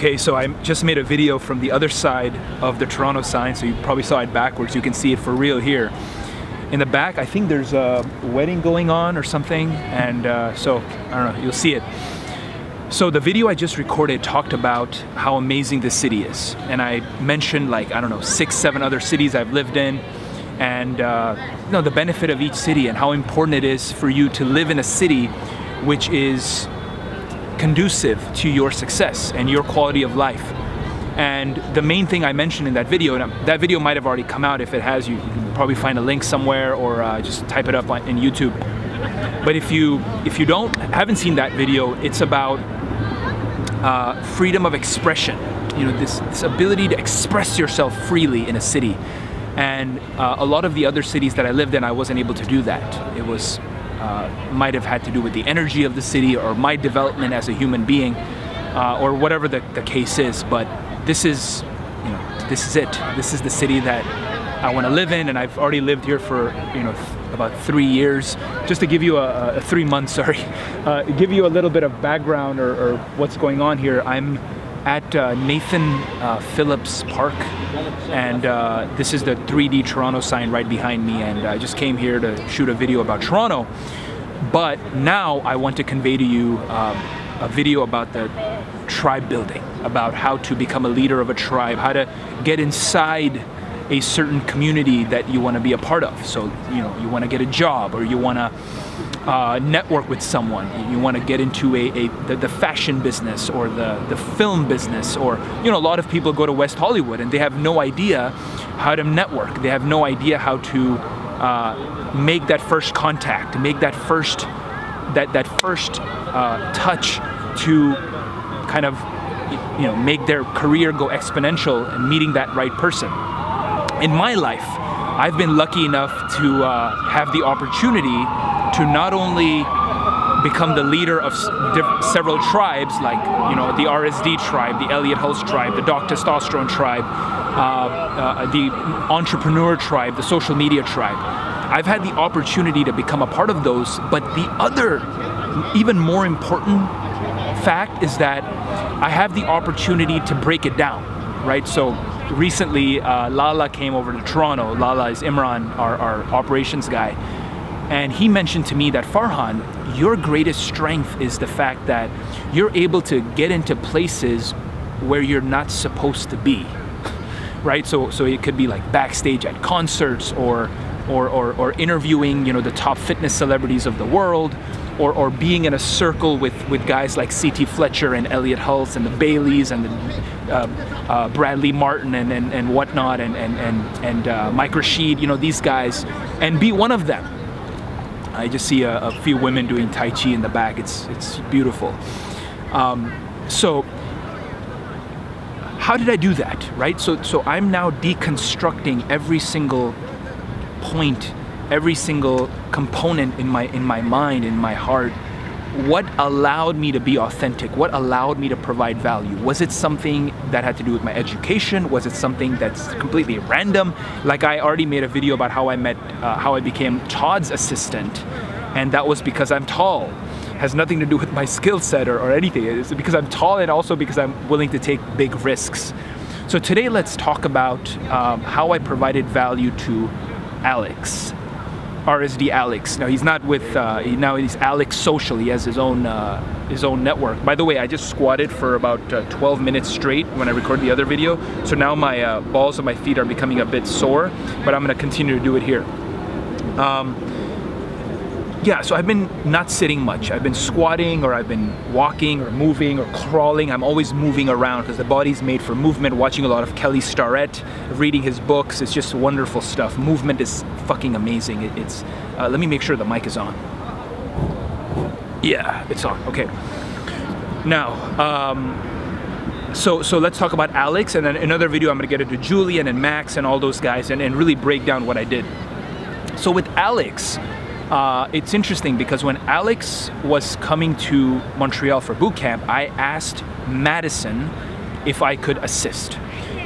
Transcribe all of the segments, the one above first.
Okay, so I just made a video from the other side of the Toronto sign, so you probably saw it backwards. You can see it for real here. In the back, I think there's a wedding going on or something, and so, I don't know, you'll see it. So the video I just recorded talked about how amazing this city is. And I mentioned, like, I don't know, 6, 7 other cities I've lived in, and you know, the benefit of each city and how important it is for you to live in a city which is conducive to your success and your quality of life. And the main thing I mentioned in that video, and that video might have already come out. If it has, you can probably find a link somewhere, or just type it up in YouTube. But if you haven't seen that video, it's about freedom of expression. You know, this ability to express yourself freely in a city. And a lot of the other cities that I lived in, I wasn't able to do that. It was might have had to do with the energy of the city or my development as a human being, or whatever the case is. But this is, you know, this is it. This is the city that I want to live in, and I've already lived here for, you know, about 3 years. Just to give you 3 months, sorry, give you a little bit of background or what's going on here. I'm at Nathan Phillips Park, and this is the 3D Toronto sign right behind me, and I just came here to shoot a video about Toronto. But now I want to convey to you a video about the tribe building, about how to become a leader of a tribe, how to get inside a certain community that you want to be a part of. So, you know, you want to get a job, or you want to network with someone, you want to get into the fashion business or the film business, or, you know, a lot of people go to West Hollywood and they have no idea how to network. They have no idea how to make that first contact, make that first touch to kind of, you know, make their career go exponential and meeting that right person. In my life, I've been lucky enough to have the opportunity to not only become the leader of several tribes, like, you know, the RSD tribe, the Elliott Hulse tribe, the Doc Testosterone tribe, the entrepreneur tribe, the social media tribe. I've had the opportunity to become a part of those, but the other, even more important fact is that I have the opportunity to break it down, right? So recently, Lala came over to Toronto. Lala is Imran, our operations guy. And he mentioned to me that, Farhan, your greatest strength is the fact that you're able to get into places where you're not supposed to be, right? So it could be like backstage at concerts, or interviewing, you know, the top fitness celebrities of the world, or being in a circle with guys like C.T. Fletcher and Elliott Hulse and the Baileys and the Bradley Martin and whatnot, and Mike Rashid, you know, these guys, and be one of them. I just see a few women doing Tai Chi in the back. It's beautiful. So how did I do that, right? So I'm now deconstructing every single point, every single component in my mind, in my heart. What allowed me to be authentic? What allowed me to provide value? Was it something that had to do with my education? Was it something that's completely random? Like, I already made a video about how I became Todd's assistant, and that was because I'm tall. Has nothing to do with my skill set or anything. It's because I'm tall, and also because I'm willing to take big risks. So today, let's talk about how I provided value to Alex. RSD Alex. Now he's not with, now he's Alex Social. He has his own network. By the way, I just squatted for about 12 minutes straight when I recorded the other video. So now my balls of my feet are becoming a bit sore, but I'm gonna continue to do it here. Yeah, so I've been not sitting much. I've been squatting, or I've been walking or moving or crawling. I'm always moving around because the body's made for movement. Watching a lot of Kelly Starrett, reading his books. It's just wonderful stuff. Movement is fucking amazing. It's let me make sure the mic is on. Yeah, it's on. Okay. Now, so let's talk about Alex, and then another video I'm gonna get into Julian and Max and all those guys, and really break down what I did. So with Alex, it's interesting because when Alex was coming to Montreal for boot camp, I asked Madison if I could assist.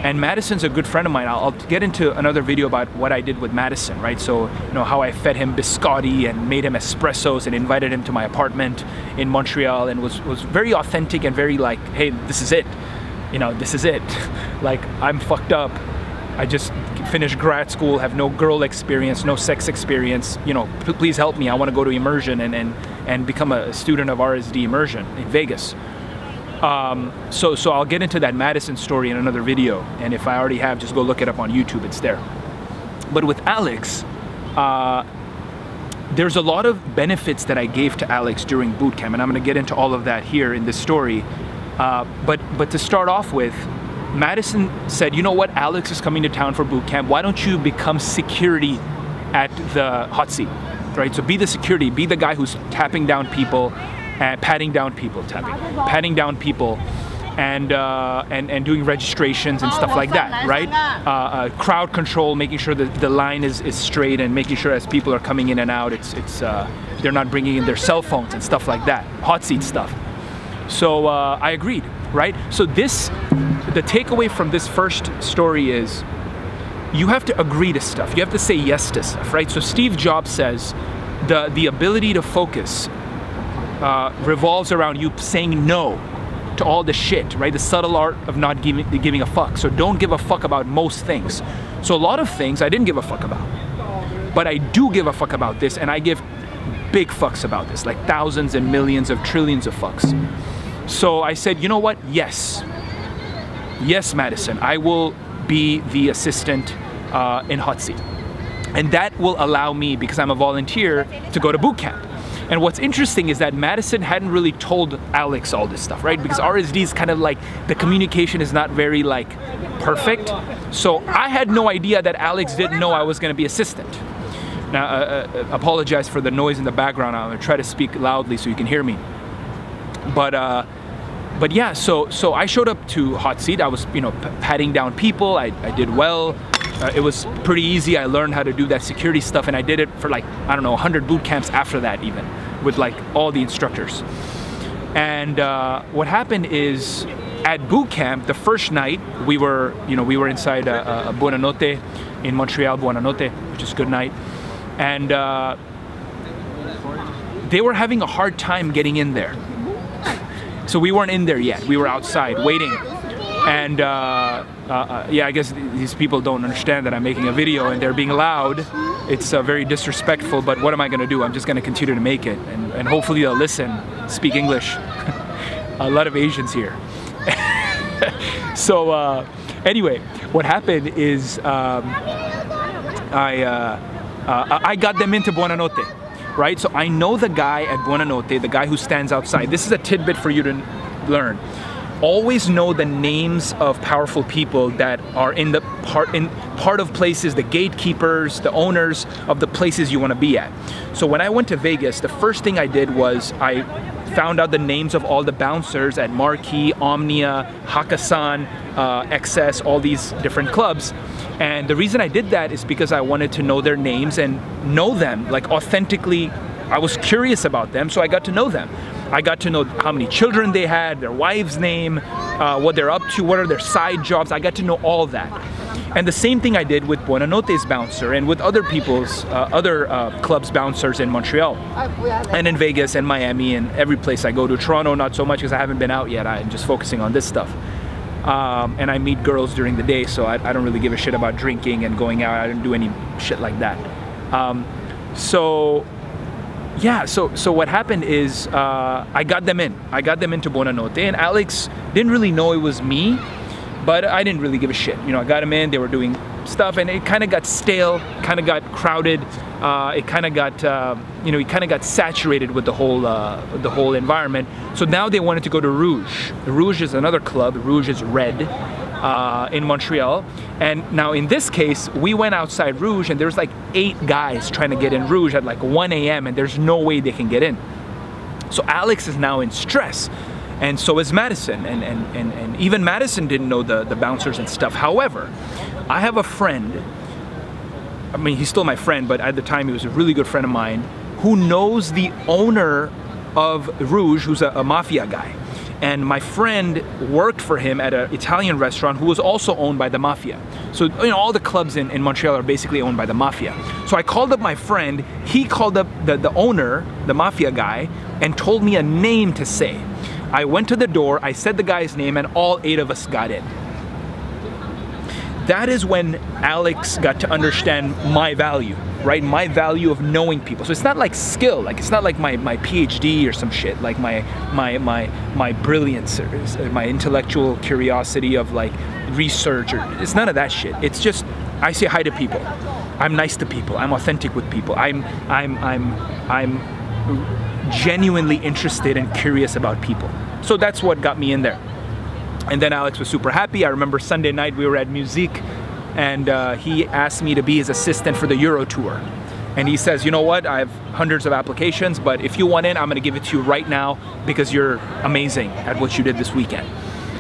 And Madison's a good friend of mine. I'll get into another video about what I did with Madison, right? So, you know, how I fed him biscotti and made him espressos and invited him to my apartment in Montreal, and was very authentic and very like, hey, this is it. you know, this is it. Like, I'm fucked up. I just finished grad school, have no girl experience, no sex experience. You know, please help me. I want to go to immersion and become a student of RSD immersion in Vegas. So I'll get into that Madison story in another video. And if I already have, just go look it up on YouTube. It's there. But with Alex, there's a lot of benefits that I gave to Alex during boot camp, and I'm going to get into all of that here in this story. But to start off with, Madison said, you know what, Alex is coming to town for boot camp. Why don't you become security at the hot seat, right? So be the security, be the guy who's tapping down people and patting down people, patting down people, and doing registrations and stuff like that, right? Crowd control, making sure that the line is straight, and making sure as people are coming in and out, they're not bringing in their cell phones and stuff like that, hot seat stuff. So I agreed, right? So the takeaway from this first story is you have to agree to stuff. You have to say yes to stuff, right? So Steve Jobs says the ability to focus revolves around you saying no to all the shit, right? The subtle art of not giving a fuck. So don't give a fuck about most things. So a lot of things I didn't give a fuck about, but I do give a fuck about this, and I give big fucks about this, like thousands and millions of trillions of fucks. So I said, you know what? Yes, Madison, I will be the assistant in hot seat. And that will allow me, because I'm a volunteer, to go to boot camp. And what's interesting is that Madison hadn't really told Alex all this stuff, right? Because RSD is kind of like, the communication is not very like perfect. So I had no idea that Alex didn't know I was going to be assistant. Now, apologize for the noise in the background. I'm going to try to speak loudly so you can hear me. But yeah, so I showed up to hot seat. I was, you know, patting down people. I did well. It was pretty easy. I learned how to do that security stuff, and I did it for like, I don't know, 100 boot camps after that, even with like all the instructors. And what happened is, at boot camp, the first night, we were inside a Buonanotte in Montreal, Buonanotte, which is good night. And they were having a hard time getting in there. So we weren't in there yet. We were outside waiting. And yeah, I guess these people don't understand that I'm making a video and they're being loud. It's very disrespectful, but what am I gonna do? I'm just gonna continue to make it, and hopefully they'll listen, speak English. A lot of Asians here. So anyway, what happened is I got them into Buonanotte, right? So I know the guy at Buonanotte, the guy who stands outside. This is a tidbit for you to learn. Always know the names of powerful people that are in the part of places, the gatekeepers, the owners of the places you want to be at. So when I went to Vegas, the first thing I did was I found out the names of all the bouncers at Marquee, Omnia, Hakkasan, XS, all these different clubs. And the reason I did that is because I wanted to know their names and know them, like authentically. I was curious about them, so I got to know them. I got to know how many children they had, their wife's name, what they're up to, what are their side jobs. I got to know all that. And the same thing I did with Buonanotte's bouncer and with other people's, other clubs' bouncers in Montreal and in Vegas and Miami and every place I go to. Toronto, not so much because I haven't been out yet. I'm just focusing on this stuff. And I meet girls during the day, so I don't really give a shit about drinking and going out. I don't do any shit like that. Yeah, so what happened is I got them in. I got them into Buonanotte, and Alex didn't really know it was me, but I didn't really give a shit. You know, I got them in, they were doing stuff, and it kind of got stale, kind of got crowded. It kind of got, you know, it kind of got saturated with the whole environment. So now they wanted to go to Rouge. Rouge is another club. Rouge is red in Montreal. And now in this case, we went outside Rouge, and there's like 8 guys trying to get in Rouge at like 1 a.m. and there's no way they can get in. So Alex is now in stress, and so is Madison, and even Madison didn't know the bouncers and stuff. However, I have a friend, I mean, he's still my friend, but at the time he was a really good friend of mine, who knows the owner of Rouge, who's a mafia guy. And my friend worked for him at an Italian restaurant who was also owned by the mafia. So, you know, all the clubs in Montreal are basically owned by the mafia. So I called up my friend, he called up the owner, the mafia guy, and told me a name to say. I went to the door, I said the guy's name, and all 8 of us got in. That is when Alex got to understand my value, right? My value of knowing people. So it's not like skill, like it's not like my PhD or some shit, like my brilliance or my intellectual curiosity of like research, or it's none of that shit. It's just I say hi to people. I'm nice to people. I'm authentic with people. I'm genuinely interested and curious about people. So that's what got me in there. And then Alex was super happy. I remember Sunday night we were at Musique, and he asked me to be his assistant for the Euro tour. And he says, you know what, I have hundreds of applications, but if you want in, I'm gonna give it to you right now because you're amazing at what you did this weekend.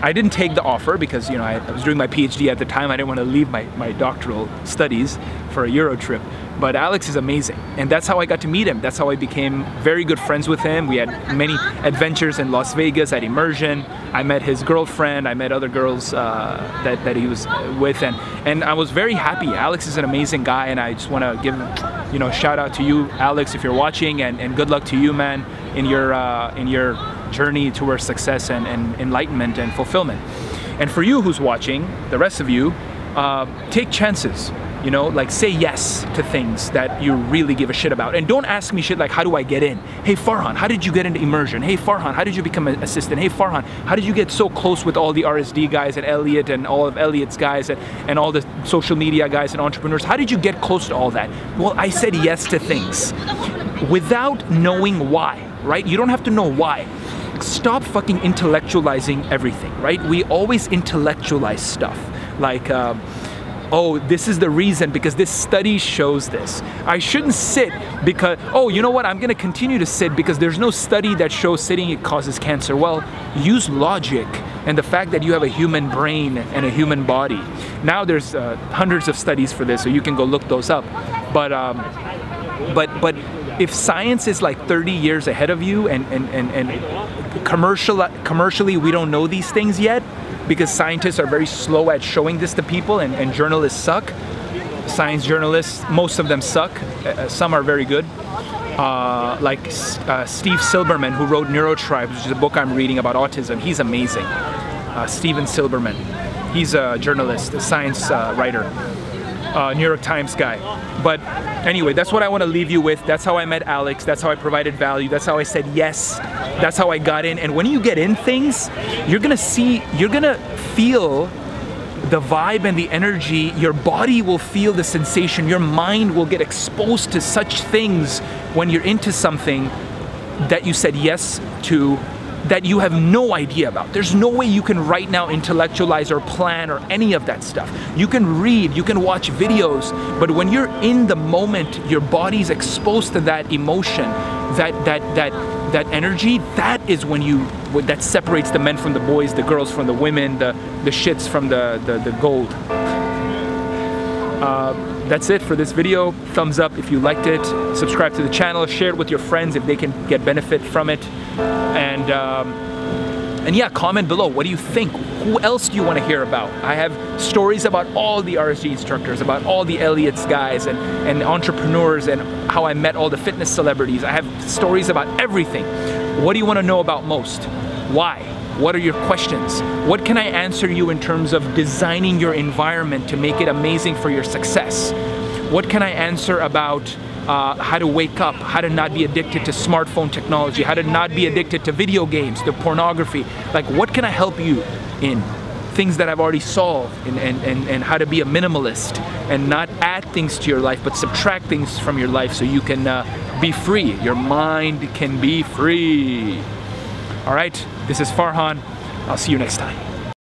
I didn't take the offer because, you know, I was doing my PhD at the time. I didn't want to leave my doctoral studies for a Euro trip. But Alex is amazing, and that's how I got to meet him. That's how I became very good friends with him. We had many adventures in Las Vegas at Immersion. I met his girlfriend. I met other girls that he was with, and I was very happy. Alex is an amazing guy, and I just want to give, you know, shout out to you, Alex, if you're watching, and good luck to you, man, in your journey towards success and enlightenment and fulfillment. And for you who's watching, the rest of you, take chances. You know, like say yes to things that you really give a shit about. And don't ask me shit like, how do I get in? Hey Farhan, how did you get into Immersion? Hey Farhan, how did you become an assistant? Hey Farhan, how did you get so close with all the RSD guys and Elliot and all of Elliot's guys and all the social media guys and entrepreneurs? How did you get close to all that? Well, I said yes to things without knowing why, right? You don't have to know why. Stop fucking intellectualizing everything, right? We always intellectualize stuff. Like, oh, this is the reason because this study shows this. I shouldn't sit because, oh, you know what, I'm gonna continue to sit because there's no study that shows sitting it causes cancer. Well, use logic and the fact that you have a human brain and a human body. Now there's hundreds of studies for this, so you can go look those up. But if science is like 30 years ahead of you and commercially we don't know these things yet, because scientists are very slow at showing this to people, and journalists suck. Science journalists, most of them suck. Some are very good. Like Steve Silberman, who wrote Neurotribes, which is a book I'm reading about autism. He's amazing. Steven Silberman. He's a journalist, a science writer. New York Times guy. But anyway, that's what I want to leave you with. That's how I met Alex. That's how I provided value. That's how I said yes. That's how I got in. And when you get in things, you're gonna feel the vibe and the energy. Your body will feel the sensation. Your mind will get exposed to such things when you're into something that you said yes to, that you have no idea about. There's no way you can right now intellectualize or plan or any of that stuff. You can read, you can watch videos, but when you're in the moment, your body's exposed to that emotion, that energy, that is when that separates the men from the boys, the girls from the women, the shits from the gold. That's it for this video. Thumbs up if you liked it. Subscribe to the channel. Share it with your friends if they can get benefit from it. And yeah, comment below. What do you think? Who else do you want to hear about? I have stories about all the RSD instructors, about all the Elliot's guys and entrepreneurs, and how I met all the fitness celebrities. I have stories about everything. What do you want to know about most? Why? What are your questions? What can I answer you in terms of designing your environment to make it amazing for your success? What can I answer about how to wake up, how to not be addicted to smartphone technology, how to not be addicted to video games, to pornography? Like, what can I help you in? Things that I've already solved, and how to be a minimalist and not add things to your life but subtract things from your life so you can be free. Your mind can be free. All right, this is Farhan. I'll see you next time.